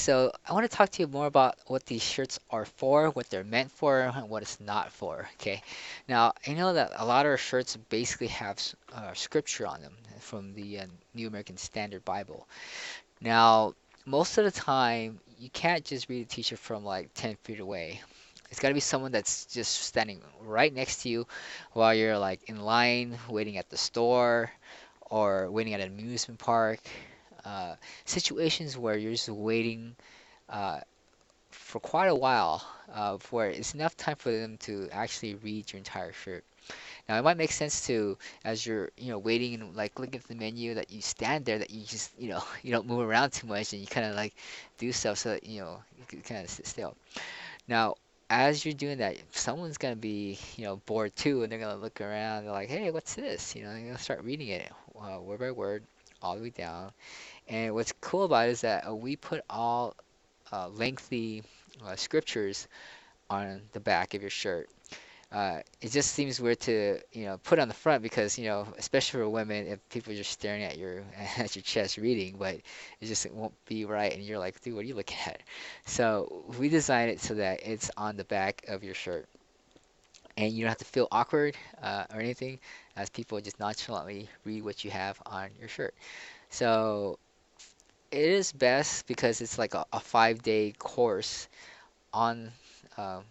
So I want to talk to you more about what these shirts are for, what they're meant for, and what it's not for. Okay. Now, I know that a lot of our shirts basically have scripture on them from the New American Standard Bible. Now, most of the time, you can't just read a t-shirt from like 10 feet away. It's got to be someone that's just standing right next to you while you're like in line, waiting at the store, or waiting at an amusement park. Uh, Situations where you're just waiting uh, for quite a while, where it's enough time for them to actually read your entire shirt. Now, it might make sense to, as you're, waiting and like looking at the menu, that you stand there, that you just, you don't move around too much, and you kind of like do stuff so that, you can kind of sit still. Now, as you're doing that, someone's gonna be, bored too, and they're gonna look around. They're like, "Hey, what's this?" They're gonna start reading it, word by word, all the way down. And what's cool about it is that we put all lengthy scriptures on the back of your shirt. It just seems weird to, put on the front because, especially for women, if people are just staring at your at your chest reading, but it won't be right, and you're like, dude, what are you looking at? So we designed it so that it's on the back of your shirt, and you don't have to feel awkward or anything, as people just nonchalantly read what you have on your shirt. So it is best because it's like a 5-day course on um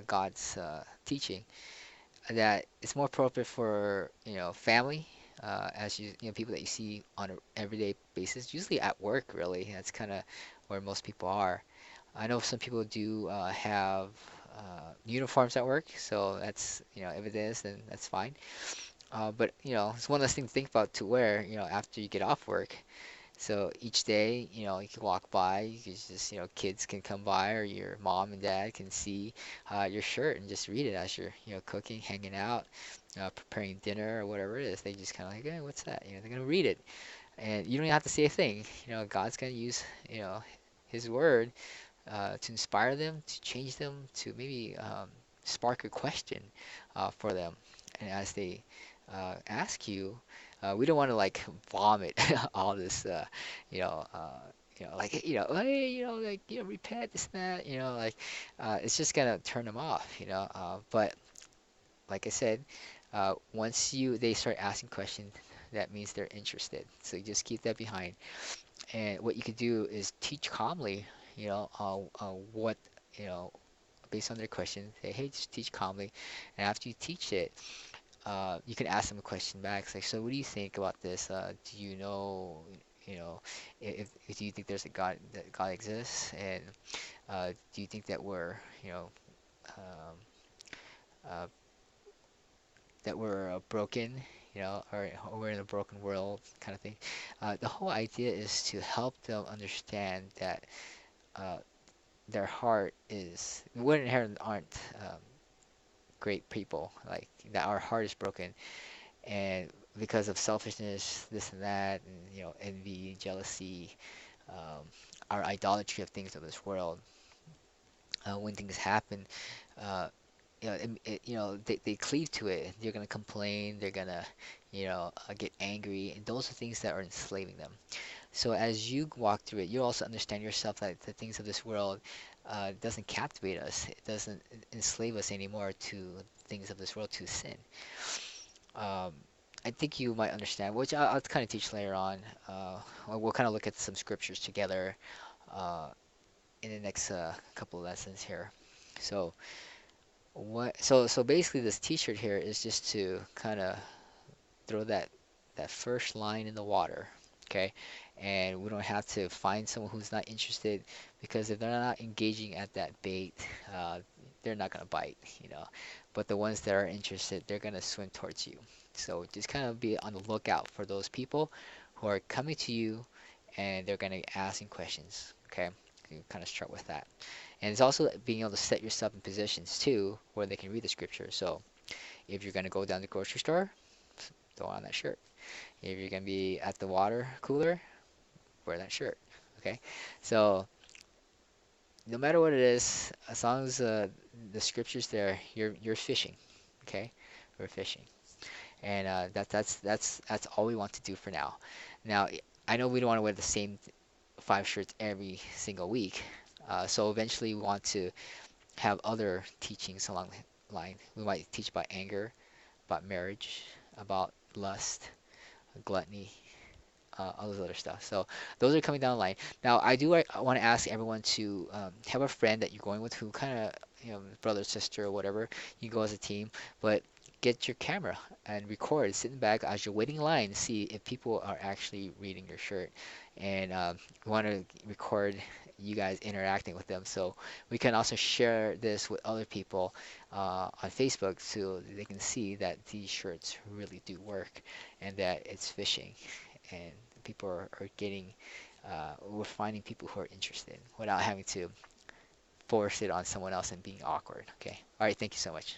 God's teaching that it's more appropriate for family, as people that you see on an everyday basis, usually at work. Really, that's kind of where most people are. I know some people do have uniforms at work, so that's if it is, then that's fine. But it's one less thing to think about to wear after you get off work. So each day, you can walk by, you can just, kids can come by, or your mom and dad can see your shirt and just read it as you're, cooking, hanging out, preparing dinner or whatever it is. They just kind of like, hey, what's that? They're gonna read it, and you don't even have to say a thing. God's gonna use, His word to inspire them, to change them, to maybe spark a question for them, and as they ask you. We don't want to like vomit all this, you know, uh, like hey, like repent this and that, like it's just gonna turn them off, But like I said, once they start asking questions, that means they're interested. So you just keep that behind. And what you could do is teach calmly, what you know based on their question. Say, hey, just teach calmly, and after you teach it you can ask them a question back. It's like, so what do you think about this? Do you know, you know, if do you think there's a God, that God exists? And do you think that we're, um, uh, broken, or we're in a broken world kind of thing? The whole idea is to help them understand that uh, their heart is, we inherently aren't great people, like that our heart is broken and because of selfishness, this and that, and envy, jealousy, um, our idolatry of things of this world. When things happen, uh, they cleave to it. They're gonna complain. They're gonna, get angry, and those are things that are enslaving them. So as you walk through it, you also understand yourself that the things of this world doesn't captivate us. It doesn't enslave us anymore to things of this world, to sin. Um, I think you might understand, which I'll kind of teach later on. We'll kind of look at some scriptures together uh, in the next couple of lessons here. So so basically, this T-shirt here is just to kind of throw that first line in the water, okay? And we don't have to find someone who's not interested because if they're not engaging at that bait, uh, they're not gonna bite, But the ones that are interested, they're gonna swim towards you. So just kind of be on the lookout for those people who are coming to you and they're gonna be asking questions, okay? You kind of start with that. And it's also being able to set yourself in positions too where they can read the scripture. So if you're gonna go down to the grocery store, throw on that shirt. If you're gonna be at the water cooler, wear that shirt. Okay, so no matter what it is, as long as the scripture's there, you're fishing. Okay, we're fishing, and that's all we want to do for now. Now, I know we don't want to wear the same five shirts every single week. So eventually we want to have other teachings along the line. We might teach about anger, about marriage, about lust, gluttony, all those other stuff. So those are coming down the line. Now, I want to ask everyone to have a friend that you're going with who kind of, brother, sister, or whatever. You go as a team, but get your camera and record, sitting back as you're waiting in line, see if people are actually reading your shirt, and want to record you guys interacting with them. So we can also share this with other people on Facebook so they can see that these shirts really do work and that it's fishing and people are getting we're finding people who are interested without having to force it on someone else and being awkward. Okay. All right. Thank you so much.